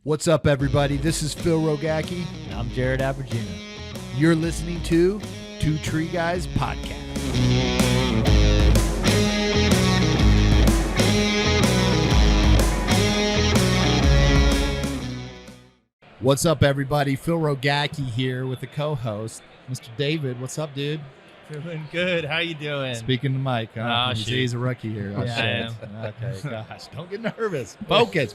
What's up, everybody? This is Phil Rogacki. And I'm Jared Abergina. You're listening to Two Tree Guys Podcast. What's up, everybody? Phil Rogacki here with the co-host, Mr. David. What's up, dude? Feeling good. How you doing? Speaking to Mike. Huh? Oh, He's a rookie here. Oh, Yeah, shit. I Okay, gosh. Don't get nervous. Focus.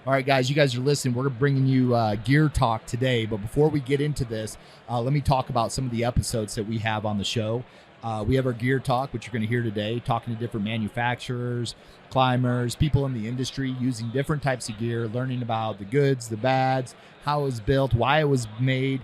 All right, guys, you guys are listening. We're bringing you gear talk today. But before we get into this, let me talk about some of the episodes that we have on the show. We have our gear talk, which you're going to hear today, talking to different manufacturers, climbers, people in the industry using different types of gear, learning about the goods, the bads, how it was built, why it was made,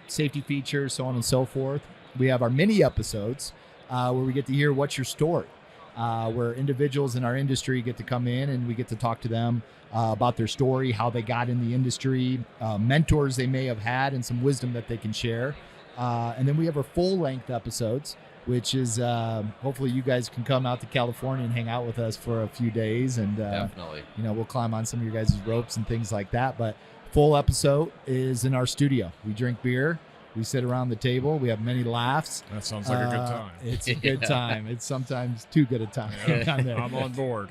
safety features, so on and so forth. We have our mini episodes where we get to hear what's your story, where individuals in our industry get to come in and we get to talk to them about their story, how they got in the industry, mentors they may have had, and some wisdom that they can share. And then we have our full-length episodes, which is hopefully you guys can come out to California and hang out with us for a few days. And, definitely. We'll climb on some of your guys' ropes and things like that. But full episode is in our studio. We drink beer. We sit around the table. We have many laughs. That sounds like a good time. It's a good time. It's sometimes too good a time. Yeah. I'm on board.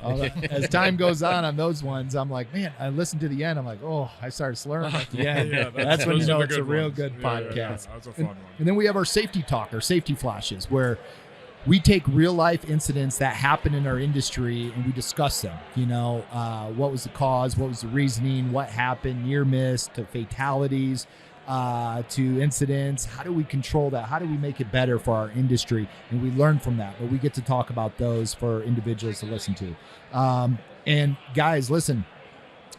As time goes on those ones, I'm like, man, I listen to the end. I'm like, oh, I started slurring at the end. Yeah, that's when you know it's a real ones. good podcast. Yeah, that's a fun one. And then we have our safety talk, our safety flashes, where we take real life incidents that happen in our industry and we discuss them. What was the cause? What was the reasoning? What happened? Near miss to fatalities. To incidents. How do we control that? How do we make it better for our industry? And we learn from that, but we get to talk about those for individuals to listen to. And guys, listen,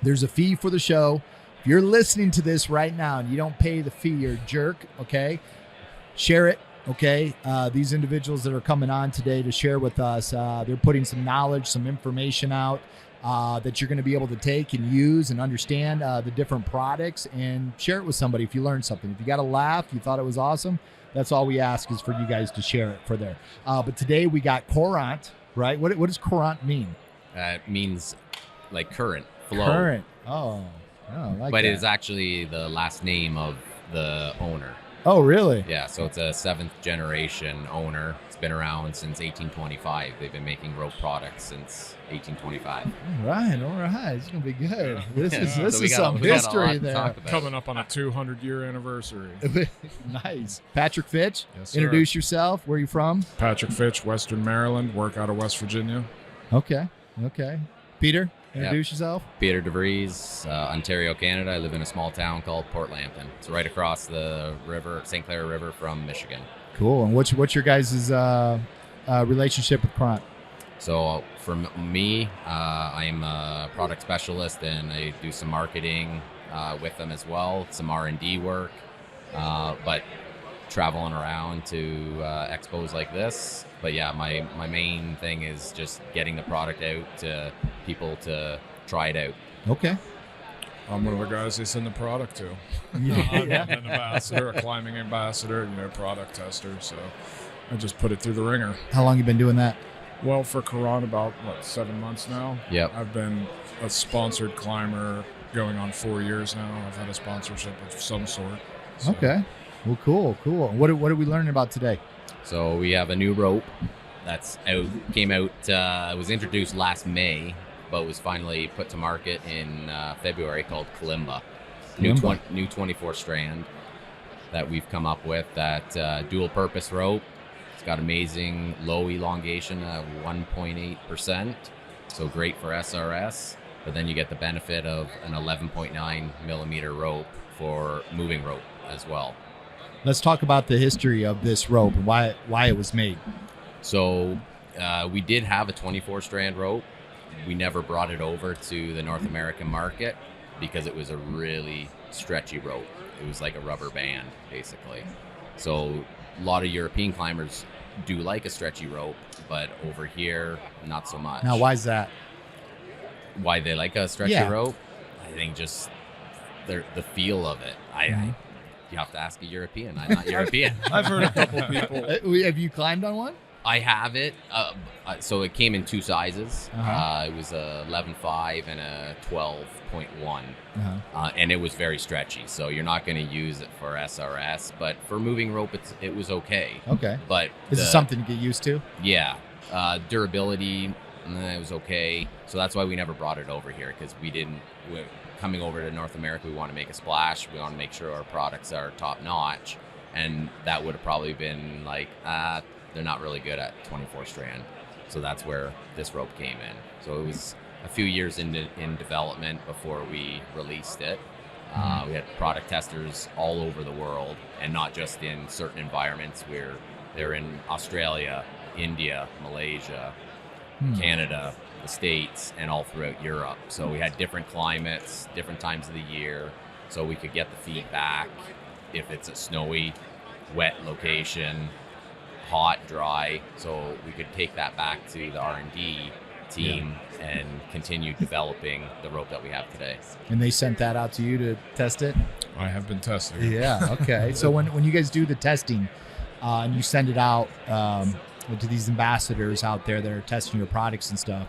there's a fee for the show. If you're listening to this right now and you don't pay the fee, you're a jerk, okay? Share it, okay? These individuals that are coming on today to share with us, they're putting some knowledge, some information out that you're going to be able to take and use and understand the different products and share it with somebody if you learned something. If you got a laugh, you thought it was awesome, that's all we ask is for you guys to share it for there. But today we got Courant, right? What does Courant mean? It means like current, flow. Current. Oh, like but that. it is actually the last name of the owner. Oh, really? Yeah, so it's a 7th generation owner. It's been around since 1825. They've been making rope products since 1825. All right. It's going to be good. Yeah. This So is some history there. talk about. Coming up on a 200-year anniversary. Nice. Patrick Fitch, Yes, sir. introduce yourself. Where are you from? Patrick Fitch, Western Maryland, work out of West Virginia. Okay. Peter, introduce yourself. Peter DeVries, Ontario, Canada. I live in a small town called Port Lambton. It's right across the river, St. Clair River from Michigan. Cool. And what's your guys' relationship with Courant? So for me, I'm a product specialist and I do some marketing with them as well, some R&D work, but traveling around to expos like this. But yeah, my main thing is just getting the product out to people to try it out. Okay. I'm one of the guys they send the product to. Yeah. I'm an ambassador, a climbing ambassador, product tester. So I just put it through the ringer. How long you been doing that? Well, for Courant, about 7 months now. Yep. I've been a sponsored climber going on 4 years now. I've had a sponsorship of some sort. So. Okay. Well, cool. What are we learning about today? So we have a new rope that's out, came out, was introduced last May, but was finally put to market in February, called Kalimba. New 24 strand that we've come up with, that dual purpose rope. It's got amazing low elongation of 1.8%, so great for SRS, but then you get the benefit of an 11.9 millimeter rope for moving rope as well. Let's talk about the history of this rope and why it was made. So we did have a 24 strand rope. We never brought it over to the North American market because it was a really stretchy rope. It was like a rubber band, basically. So a lot of European climbers do like a stretchy rope, but over here, not so much. Now, why is that? Why they like a stretchy rope? I think just the feel of it. You have to ask a European. I'm not European. I've heard a couple people. Have you climbed on one? I have it. So it came in two sizes. Uh-huh. It was a 11.5 and a 12.1. Uh-huh. And it was very stretchy. So you're not going to use it for SRS, but for moving rope, it was okay. Okay. But This is something to get used to? Yeah. Durability, it was okay. So that's why we never brought it over here, because coming over to North America, we want to make a splash. We want to make sure our products are top notch. And that would have probably been like, they're not really good at 24 strand. So that's where this rope came in. So it was a few years in development before we released it. We had product testers all over the world, and not just in certain environments. They're in Australia, India, Malaysia, Canada, the States, and all throughout Europe. So we had different climates, different times of the year, so we could get the feedback if it's a snowy, wet location, hot, dry. So we could take that back to the R&D team and continue developing the rope that we have today. And they sent that out to you to test it? I have been testing it. Yeah, okay. So when you guys do the testing and you send it out to these ambassadors out there that are testing your products and stuff,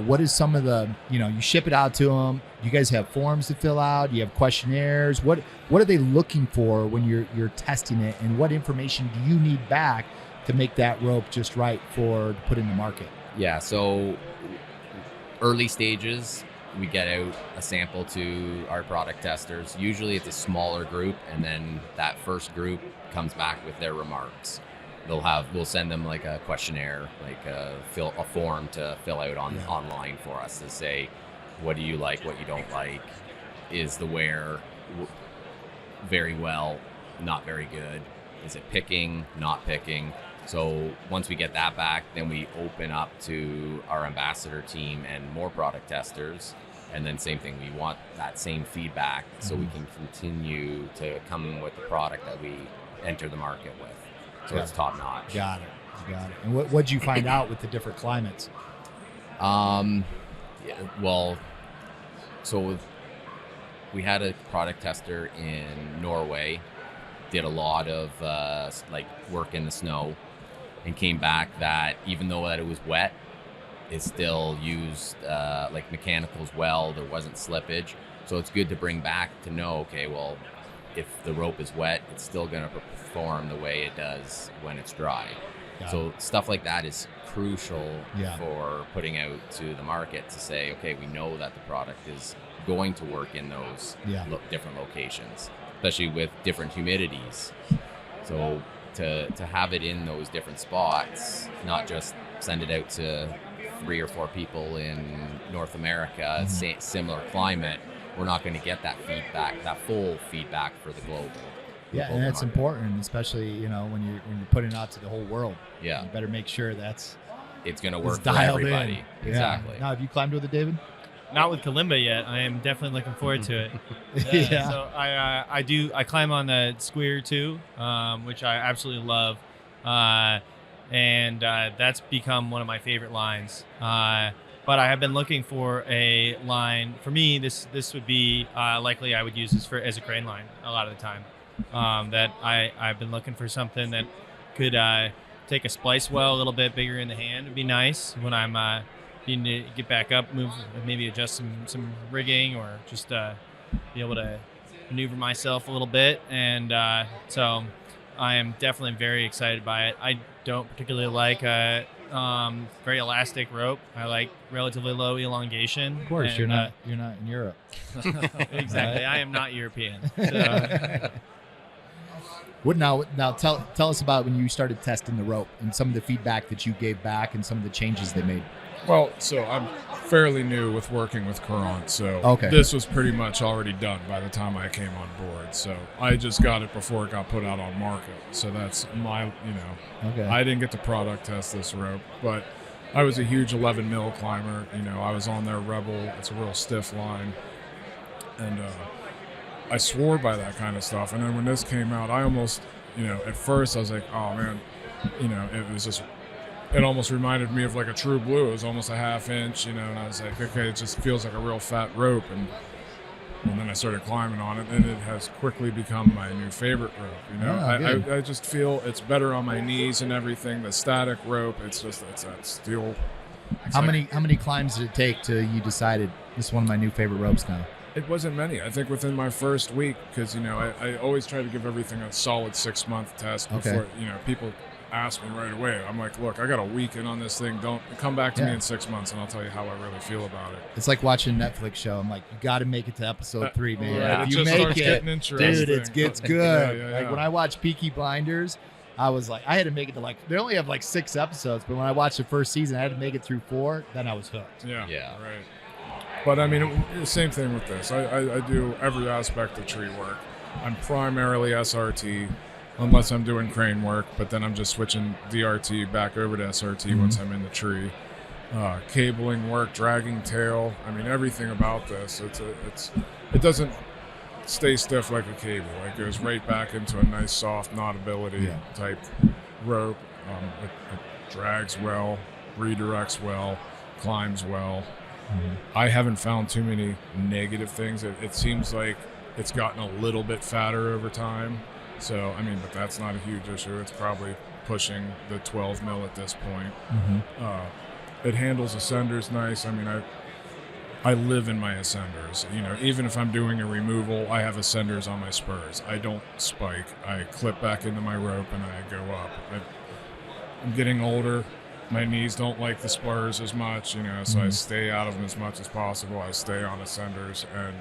what is some of the, you ship it out to them, you guys have forms to fill out, you have questionnaires, what are they looking for when you're testing it, and what information do you need back to make that rope just right to put in the market? Yeah, so early stages, we get out a sample to our product testers. Usually it's a smaller group, and then that first group comes back with their remarks. We'll send them like a questionnaire, like a form to fill out online for us to say, what do you like, what you don't like, is the wear very well, not very good, is it picking, not picking. So once we get that back, then we open up to our ambassador team and more product testers. And then same thing, we want that same feedback so we can continue to come with the product that we enter the market with. So it's top notch. Got it. And what'd you find out with the different climates? So we had a product tester in Norway, did a lot of work in the snow, and came back that even though that it was wet, it still used mechanicals well. There wasn't slippage. So it's good to bring back to know, okay, well, if the rope is wet, it's still going to perform the way it does when it's dry. So stuff like that is crucial for putting out to the market to say, okay, we know that the product is going to work in those different locations, especially with different humidities. So to have it in those different spots, not just send it out to 3 or 4 people in North America, similar climate, we're not going to get that feedback, that full feedback for the global. Yeah, and that's important, especially when you're putting it out to the whole world. Yeah, you better make sure it's going to work for everybody. In. Exactly. Now, have you climbed with it, David? Not with Kalimba yet. I am definitely looking forward to it. So I climb on the Square too, which I absolutely love, and that's become one of my favorite lines. But I have been looking for a line. For me, this would be likely I would use this as a crane line a lot of the time. That I've been looking for something that could take a splice well a little bit bigger in the hand. Would be nice when I'm needing to get back up, move, maybe adjust some rigging, or just be able to maneuver myself a little bit. And so I am definitely very excited by it. I don't particularly like very elastic rope. I like relatively low elongation. Of course, and, you're not in Europe. Exactly. I am not European. So. Now tell us about when you started testing the rope and some of the feedback that you gave back and some of the changes they made. Well, so I'm fairly new with working with Courant, so this was pretty much already done by the time I came on board. So I just got it before it got put out on market. So that's my, I didn't get to product test this rope, but I was a huge 11 mil climber. I was on their Rebel. It's a real stiff line. And I swore by that kind of stuff. And then when this came out, I almost, at first I was like, oh man, it was just, it almost reminded me of like a True Blue. It was almost a 1/2 inch, and I was like, okay, it just feels like a real fat rope. And And then I started climbing on it, and it has quickly become my new favorite rope. You know, I just feel it's better on my knees and everything. The static rope, it's that steel. How many climbs did it take till you decided this is one of my new favorite ropes now? It wasn't many. I think within my first week, because I always try to give everything a solid 6-month test before people ask me right away. I'm like, look, I got a week in on this thing. Don't come back to me in 6 months, and I'll tell you how I really feel about it. It's like watching a Netflix show. I'm like, you got to make it to episode 3, man. Right. If you make it, dude, it gets good. Like when I watched Peaky Blinders, I was like, I had to make it to they only have 6 episodes, but when I watched the first season, I had to make it through 4. Then I was hooked. Yeah, right. But I mean, same thing with this. I do every aspect of tree work. I'm primarily SRT. Unless I'm doing crane work, but then I'm just switching DRT back over to SRT once I'm in the tree. Cabling work, dragging tail. I mean, everything about this. It doesn't stay stiff like a cable. It goes right back into a nice soft knotability type rope. It drags well, redirects well, climbs well. I haven't found too many negative things. It seems like it's gotten a little bit fatter over time. So, I mean, but that's not a huge issue. It's probably pushing the 12 mil at this point. It handles ascenders nice. I mean, I live in my ascenders. Even if I'm doing a removal, I have ascenders on my spurs. I don't spike. I clip back into my rope and I go up. I'm getting older. My knees don't like the spurs as much, so I stay out of them as much as possible. I stay on ascenders. And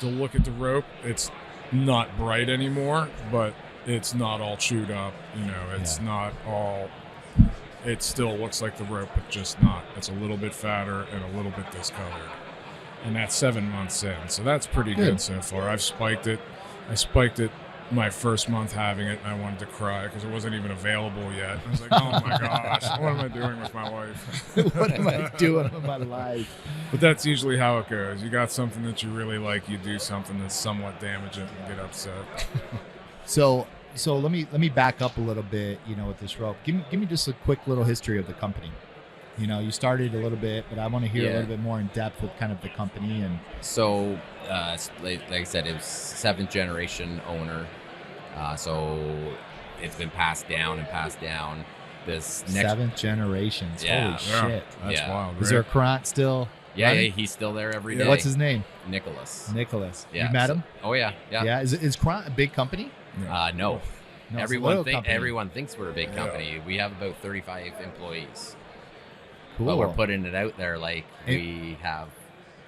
to look at the rope, it's not bright anymore, but it's not all chewed up. It's not all. It still looks like the rope, but just not. It's a little bit fatter and a little bit discolored, and that's 7 months in, so that's pretty good so far. I've spiked it. I spiked it my first month having it, and I wanted to cry because it wasn't even available yet. I was like, oh my gosh, what am I doing with my life? What am I doing with my life? But that's usually how it goes. You got something that you really like, you do something that's somewhat damaging and get upset. So let me back up a little bit, with this rope. Give me just a quick little history of the company. You started a little bit, but I want to hear a little bit more in depth with kind of the company. And so, like I said, it was 7th generation owner. So it's been passed down. This next 7th generations. Holy shit. That's wild. Right? Is there a Courant still? Yeah, he's still there every day. What's his name? Nicholas. Yeah. You met him? Oh yeah. Yeah. Is Courant a big company? No. Everyone everyone thinks we're a big company. Yeah. We have about 35 employees. Cool. But we're putting it out there like we have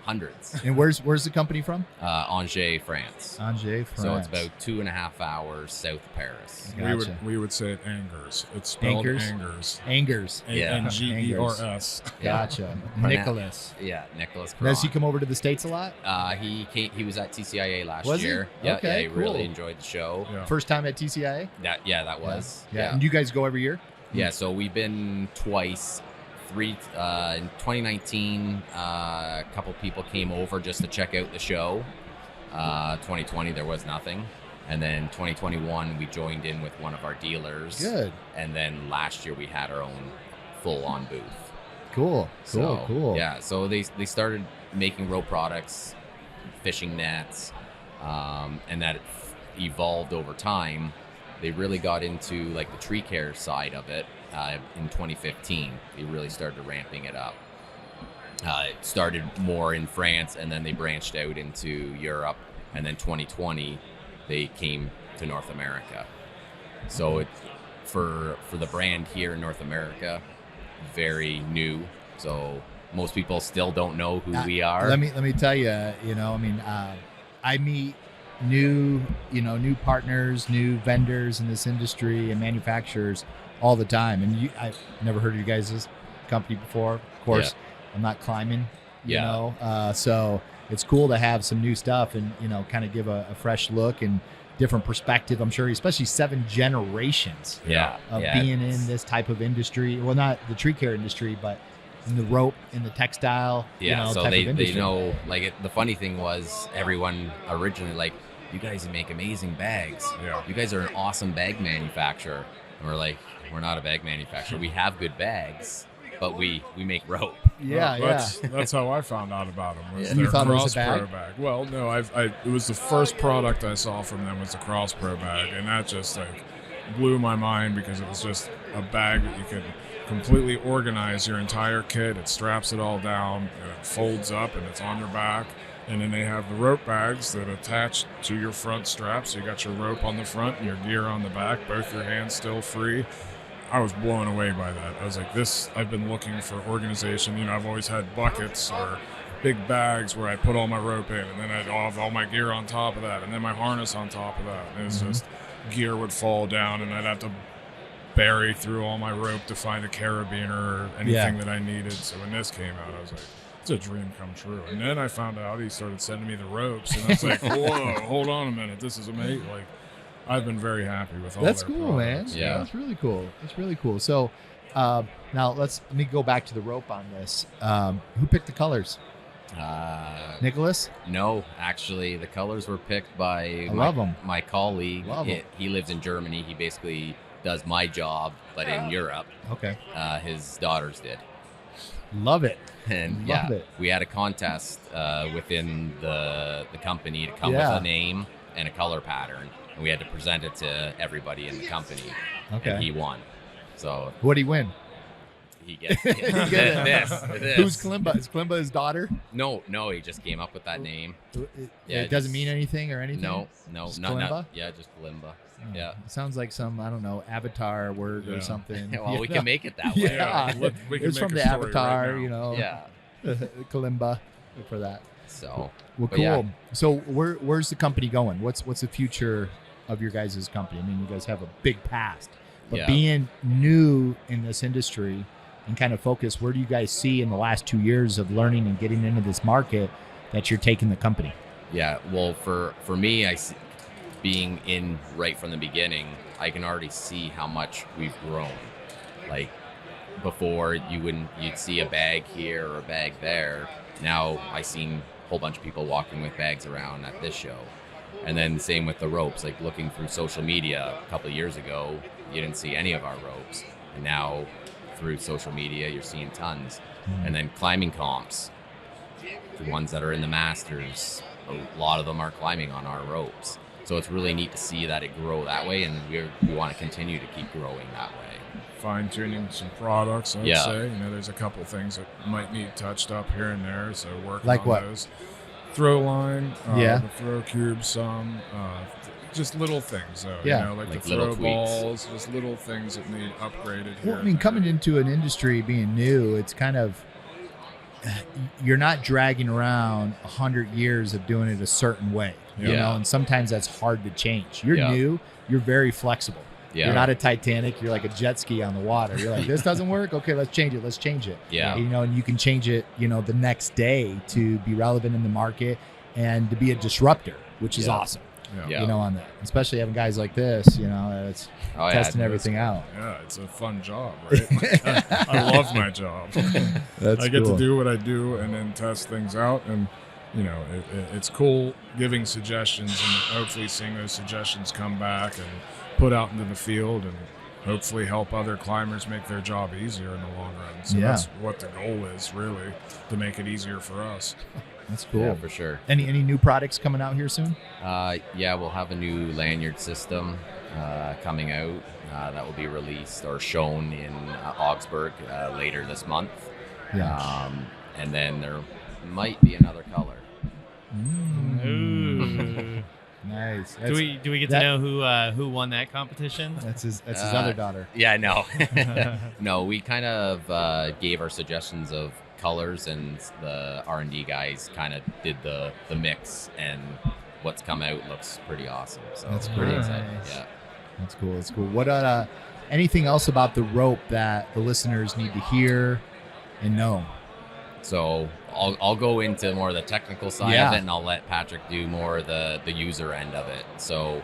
hundreds. And where's the company from? Angers, France. Angers, France. So it's about 2.5 hours south of Paris. Gotcha. We would say it Angers. It's spelled Angers. Angers. Angers. Gotcha. Nicholas. Yeah, Nicholas. Does he come over to the States a lot? He was at TCIA last year. Yeah, okay, he really enjoyed the show. Yeah. First time at TCIA? That was. Yeah. And you guys go every year? Yeah, so we've been twice. In 2019, a couple people came over just to check out the show. 2020, there was nothing. And then 2021, we joined in with one of our dealers. Good. And then last year, we had our own full-on booth. Cool. Yeah, so they started making rope products, fishing nets, and that evolved over time. They really got into the tree care side of it. In 2015, they really started ramping it up. It started more in France, and then they branched out into Europe. And then 2020, they came to North America. So it for the brand here in North America, very new. So most people still don't know who we are. Let me tell you. I meet new partners, new vendors in this industry, and manufacturers all the time. And I've never heard of you guys' company before. Of course, I'm not climbing, so it's cool to have some new stuff and, kind of give a fresh look and different perspective. I'm sure, especially 7 generations of being in this type of industry. Well, not the tree care industry, but in the rope, in the textile, so type of industry. they know, the funny thing was everyone originally you guys make amazing bags. Yeah. You guys are an awesome bag manufacturer. And we're like, we're not a bag manufacturer. We have good bags, but we make rope. Yeah, That's how I found out about them. Was And you their thought it was Cross a bag? Pro bag. Well, no, it was the first product I saw from them was the Cross Pro bag, and that just like blew my mind because it was just a bag that you could completely organize your entire kit. It straps it all down, and it folds up, and it's on your back. And then they have the rope bags that attach to your front strap, so you got your rope on the front and your gear on the back, both your hands still free. I was blown away by that. I was like, I've been looking for organization. You know, I've always had buckets or big bags where I put all my rope in, and then I'd have all my gear on top of that, and then my harness on top of that. And it's just gear would fall down, and I'd have to bury through all my rope to find a carabiner or anything that I needed. So when this came out, I was like, it's a dream come true. And then I found out he started sending me the ropes, and I was like, whoa, hold on a minute. This is amazing. Like, I've been very happy with all That's their cool, products. man. Yeah, that's really cool. That's really cool. So now let me go back to the rope on this. Who picked the colors? Nicholas? No, actually, the colors were picked by my colleague. He lives in Germany. He basically does my job, but in Europe. Okay. His daughters did. Love it. And we had a contest within the company to come with a name and a color pattern, and we had to present it to everybody in the company. Okay. And he won. So what'd he win? He gets this. Who's Kalimba? Is Kalimba his daughter? No, he just came up with that name. It doesn't mean anything or anything? No, just not Kalimba? just Kalimba. Oh, yeah. It sounds like some, I don't know, Avatar word or something. Well, we can make it that way. It's from the Avatar, right Yeah. Kalimba for that. So, well, cool. Yeah. So where's the company going? What's the future of your guys' company? I mean, you guys have a big past, but being new in this industry and kind of focus, where do you guys see in the last 2 years of learning and getting into this market that you're taking the company? Yeah, well, for me, I see, being in right from the beginning, I can already see how much we've grown. Like before, you'd see a bag here or a bag there. Now I seen a whole bunch of people walking with bags around at this show. And then same with the ropes, like looking through social media a couple of years ago, you didn't see any of our ropes. And now through social media, you're seeing tons. And then climbing comps, the ones that are in the Masters, a lot of them are climbing on our ropes. So it's really neat to see that it grow that way, and we want to continue to keep growing that way. Fine-tuning some products, I'd say. You know, there's a couple things that might need touched up here and there, so working on those. Throw line, the throw cube, some, just little things, though. You know, like the throw balls, just little things that need upgraded here. Well, I mean, coming into an industry being new, it's kind of, you're not dragging around 100 years of doing it a certain way, you know, and sometimes that's hard to change. You're new, you're very flexible. You're not a Titanic, you're like a jet ski on the water. You're like, this doesn't work? Okay, let's change it. Yeah. You know, and you can change it, you know, the next day to be relevant in the market and to be a disruptor, which is awesome. You know, on that, especially having guys like this, you know, it's testing everything out. Yeah, it's a fun job, right? I love my job. I get to do what I do and then test things out, and you know, it's cool giving suggestions and hopefully seeing those suggestions come back and put out into the field and hopefully help other climbers make their job easier in the long run. So that's what the goal is, really, to make it easier for us. That's cool. Yeah, for sure. Any new products coming out here soon? We'll have a new lanyard system coming out that will be released or shown in Augsburg later this month. Yeah. And then there might be another color. Ooh. Nice. Do we get to know who won that competition? That's his other daughter. Yeah, no. No, we kind of gave our suggestions of colors, and the R&D guys kind of did the mix, and what's come out looks pretty awesome. So that's pretty exciting. Yeah. That's cool. That's cool. What anything else about the rope that the listeners need to hear and know? So I'll go into more of the technical side of it, and I'll let Patrick do more of the user end of it. So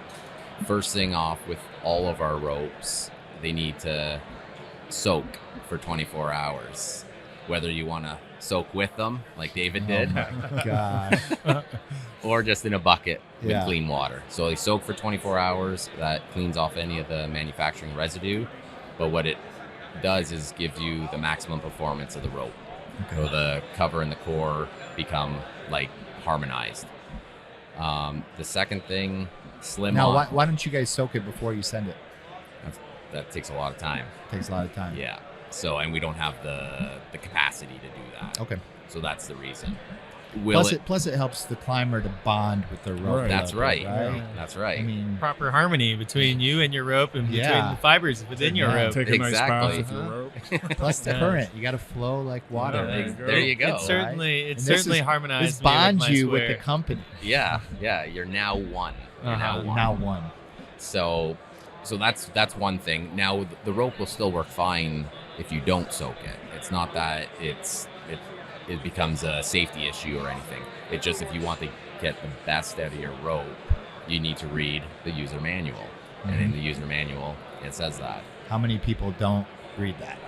first thing off, with all of our ropes, they need to soak for 24 hours. Whether you want to soak with them, like David did, gosh, or just in a bucket with clean water. So they soak for 24 hours. That cleans off any of the manufacturing residue. But what it does is gives you the maximum performance of the rope. Okay. So the cover and the core become like harmonized. The second thing, slim now, on. why don't you guys soak it before you send it? That takes a lot of time. Takes a lot of time. Yeah. So, and we don't have the capacity to do that. Okay. So that's the reason. Plus it helps the climber to bond with the rope. Right. That's right. Right? That's right. I mean, Proper harmony between you and your rope and between Yeah. the fibers within your rope. Take a nice bath Exactly. with your rope. plus the current, you got to flow like water. There you go. It certainly, And it this certainly is- harmonizes. This bonds me you with with the company. Yeah. You're now one. You're now one. Now one. So that's one thing. Now the rope will still work fine if you don't soak it. It's not that it becomes a safety issue or anything. It's just if you want to get the best out of your rope, you need to read the user manual. Mm-hmm. And in the user manual, it says that. How many people don't read that?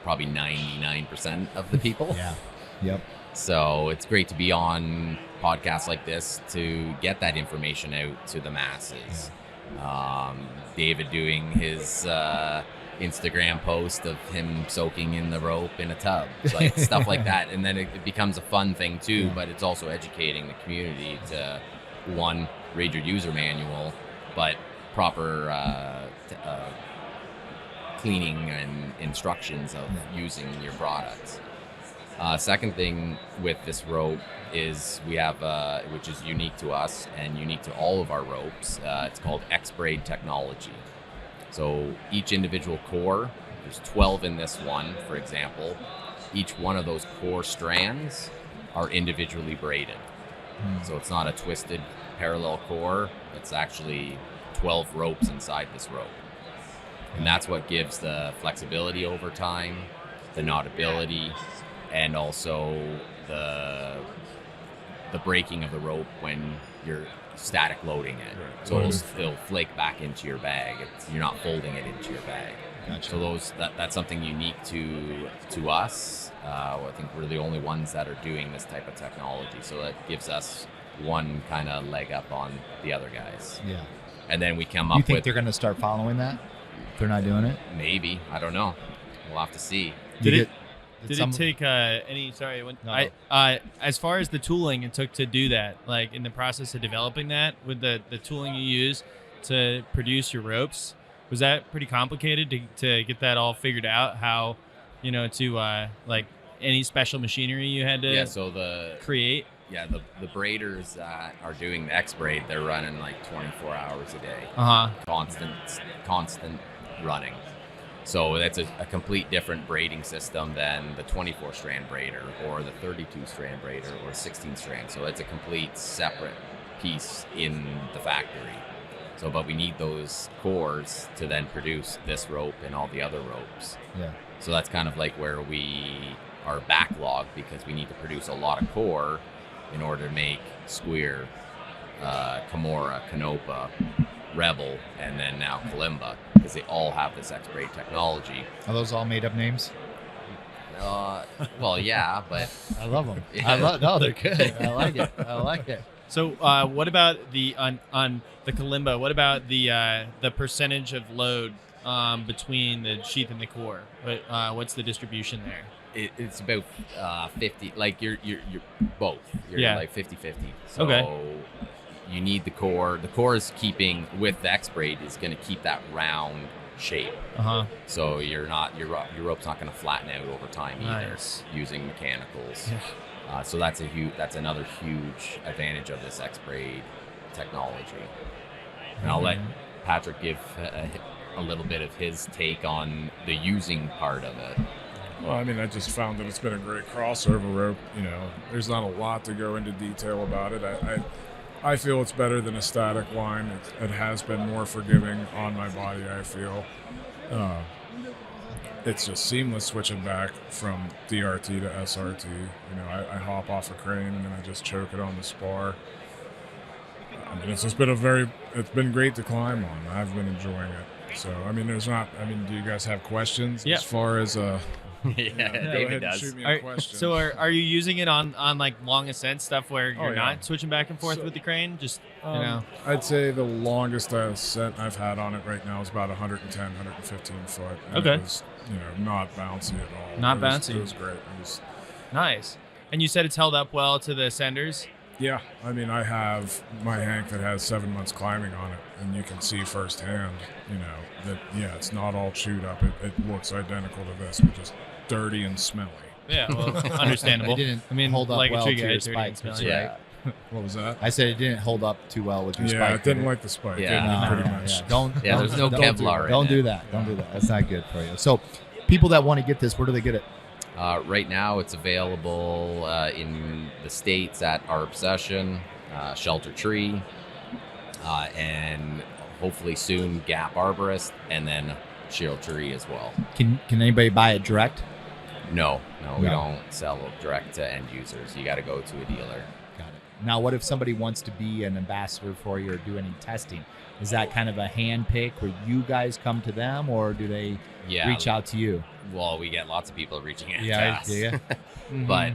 Probably 99% of the people. Yeah. Yep. So it's great to be on podcasts like this to get that information out to the masses. David doing his Instagram post of him soaking in the rope in a tub, like stuff like that, and then it becomes a fun thing too. Yeah. But it's also educating the community to one, read your user manual, but proper cleaning and instructions of using your products. Second thing with this rope is we have, which is unique to us and unique to all of our ropes, it's called X-braid technology. So each individual core, there's 12 in this one, for example, each one of those core strands are individually braided. So it's not a twisted parallel core, it's actually 12 ropes inside this rope. And that's what gives the flexibility over time, the knotability, and also the breaking of the rope when you're static loading it. Right. So it'll flake back into your bag. You're not folding it into your bag. Gotcha. So that's something unique to us. I think we're the only ones that are doing this type of technology. So that gives us one kind of leg up on the other guys. Yeah. And then we come You up think with they're going to start following that? If they're not doing it? maybe, I don't know. We'll have to see. Did it take any? Sorry, No. as far as the tooling it took to do that, like in the process of developing that, with the tooling you use to produce your ropes, was that pretty complicated to get that all figured out? How, to like any special machinery you had to create? Yeah, the braiders that are doing the X-braid, they're running like 24 hours a day. Constant running. So that's a complete different braiding system than the 24-strand braider or the 32-strand braider or 16-strand. So it's a complete separate piece in the factory. So, but we need those cores to then produce this rope and all the other ropes. Yeah. So that's kind of like where we are backlogged because we need to produce a lot of core in order to make Squeer, Camorra, Canopa, Rebel, and then now Kalimba, because they all have this X-braid technology. Are those all made up names? Well, yeah, but I love them. Yeah. No, they're good. I like it. So, what about on the Kalimba? What about the percentage of load between the sheath and the core? What's the distribution there? It's about 50. Like you're both. You're like 50-50. So okay. You need the core. The core is keeping with the X-braid is going to keep that round shape. So your rope's not going to flatten out over time either. Nice. Using mechanicals. Yeah. So that's another huge advantage of this X-braid technology. And I'll let Patrick give a little bit of his take on the using part of it. Well, I mean, I just found that it's been a great crossover rope. There's not a lot to go into detail about it. I feel it's better than a static line. It has been more forgiving on my body, I feel. It's just seamless switching back from DRT to SRT. I hop off a crane and then I just choke it on the spar. I mean, it's been great to climb on. I've been enjoying it. So, I mean, do you guys have questions as far as David does. Shoot me a question. So are you using it on like long ascent stuff where you're yeah. not switching back and forth with the crane? Just I'd say the longest ascent I've had on it right now is about 110, 115 foot. And Okay. It was, not bouncy at all. Not It bouncy. was great. Nice. And you said it's held up well to the senders? Yeah, I mean, I have my hank that has 7 months climbing on it, and you can see firsthand, that, it's not all chewed up. It looks identical to this, but just dirty and smelly. Yeah, well, understandable. It didn't hold up like well a tree to guy, your dirty and spikes, smelly. Yeah. What was that? I said it didn't hold up too well with your spike. Yeah, it didn't did like the spike. Yeah. Pretty much. Don't. There's no don't Kevlar in Don't it. do that. Don't do that. That's not good for you. So, people that want to get this, where do they get it? Right now, it's available in the States at our Obsession, Shelter Tree, and hopefully soon Gap Arborist, and then Shelter Tree as well. Can anybody buy it direct? No, we don't sell direct to end users. You got to go to a dealer. Got it. Now, what if somebody wants to be an ambassador for you or do any testing? Is that kind of a hand pick where you guys come to them, or do they reach out to you? Well, we get lots of people reaching out to us. Do you? But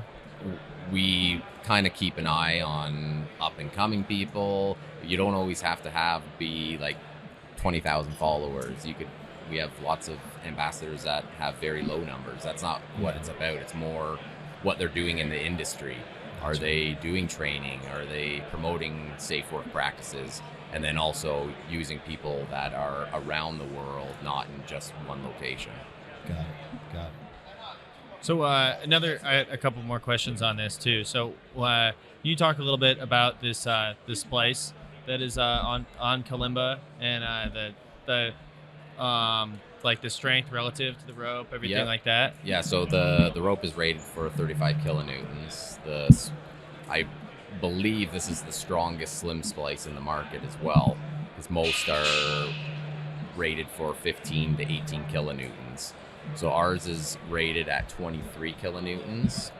we kind of keep an eye on up and coming people. You don't always have to be like 20,000 followers. We have lots of ambassadors that have very low numbers. That's not what it's about. It's more what they're doing in the industry. Are they doing training? Are they promoting safe work practices? And then also using people that are around the world, not in just one location. Got it. So a couple more questions on this too. So can you talk a little bit about this splice that is on Kalimba and the like the strength relative to the rope, everything like that? Yeah. So the rope is rated for 35 kilonewtons. I believe this is the strongest slim splice in the market as well, because most are rated for 15 to 18 kilonewtons. So ours is rated at 23 kilonewtons,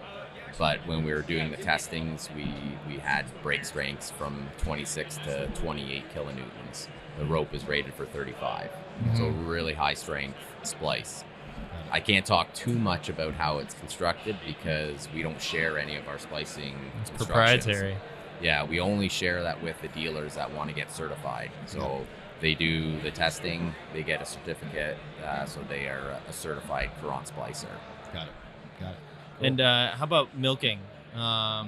but when we were doing the testings, we had break strengths from 26 to 28 kilonewtons. The rope is rated for 35, so really high strength splice. I can't talk too much about how it's constructed because we don't share any of our splicing instructions. Proprietary. Yeah, we only share that with the dealers that want to get certified. So they do the testing, they get a certificate, so they are a certified Courant splicer. Got it. Cool. And how about milking? I've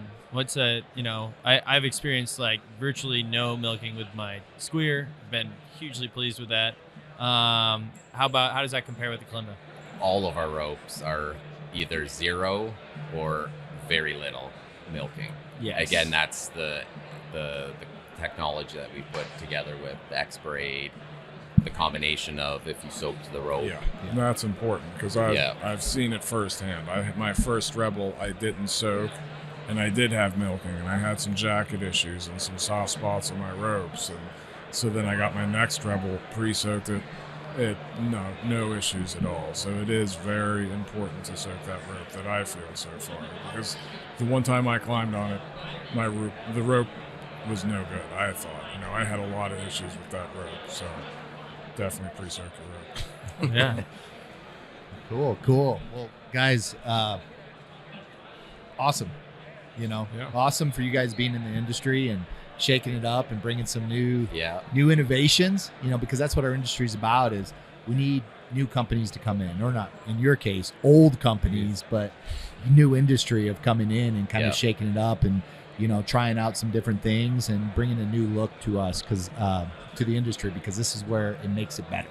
experienced like virtually no milking with my squeer. Been hugely pleased with that. How does that compare with the Kalimba? All of our ropes are either zero or very little milking. Yes. Again, that's the technology that we put together with the X-Braid, the combination of if you soaked the rope. Yeah. That's important because I've seen it firsthand. My first Rebel, I didn't soak, and I did have milking, and I had some jacket issues and some soft spots on my ropes, and so then I got my next Rebel, pre-soaked it. No issues at all. So it is very important to soak that rope, that I feel so far, because the one time I climbed on it, the rope was no good. I thought, I had a lot of issues with that rope. So definitely pre-soak the rope. Yeah. Cool. Well, guys, awesome. Awesome for you guys being in the industry and shaking it up and bringing some new innovations, because that's what our industry is about. Is we need new companies to come in, or not in your case, old companies, but new industry of coming in and kind of shaking it up and, trying out some different things and bringing a new look to us, to the industry, because this is where it makes it better.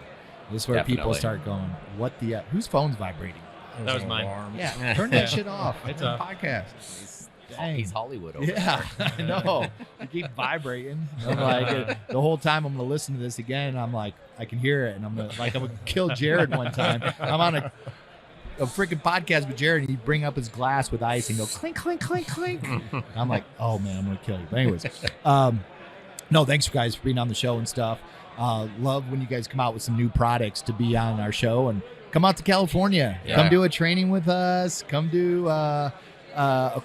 This is where people start going, what the, whose phone's vibrating? That was mine. Alarms. Yeah. Turn that shit off. It's a a podcast. He's Hollywood over there. I know. You keep vibrating. I'm like, the whole time I'm going to listen to this again. I'm like, I can hear it, and I'm going to kill Jared one time. I'm on a freaking podcast with Jared, and he'd bring up his glass with ice and go clink, clink, clink, clink. I'm like, oh man, I'm going to kill you. But anyways, no, thanks guys for being on the show and stuff. Love when you guys come out with some new products to be on our show, and come out to California. Yeah. Come do a training with us. Come do a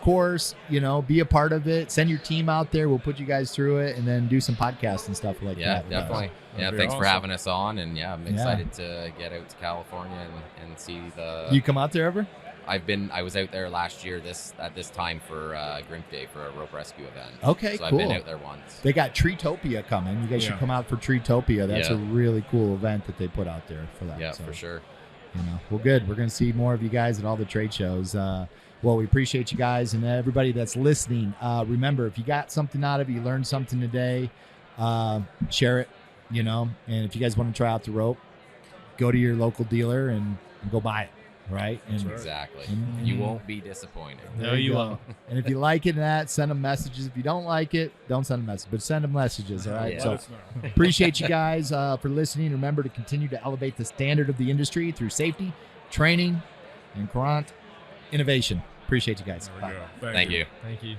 course, be a part of it. Send your team out there. We'll put you guys through it, and then do some podcasts and stuff like that. Yeah, definitely. Yeah, thanks for having us on, and I'm Yeah. excited to get out to California and see the. You come out there ever? I was out there last year at this time for Grimp Day for a rope rescue event. Okay, so cool. I've been out there once. They got Treetopia coming. You guys should come out for Treetopia. That's a really cool event that they put out there for that. Yeah, so, for sure. Well, good. We're going to see more of you guys at all the trade shows. Well, we appreciate you guys and everybody that's listening. Remember, if you got something out of it, you learned something today, share it, and if you guys want to try out the rope, go to your local dealer and go buy it, right? And, exactly. And you won't be disappointed. No, you won't. And if you like it, send them messages. If you don't like it, don't send them messages, but send them messages, all right? Yeah. So appreciate you guys for listening. Remember to continue to elevate the standard of the industry through safety, training, and Courant innovation. Appreciate you guys. There we go. Thank you. Thank you.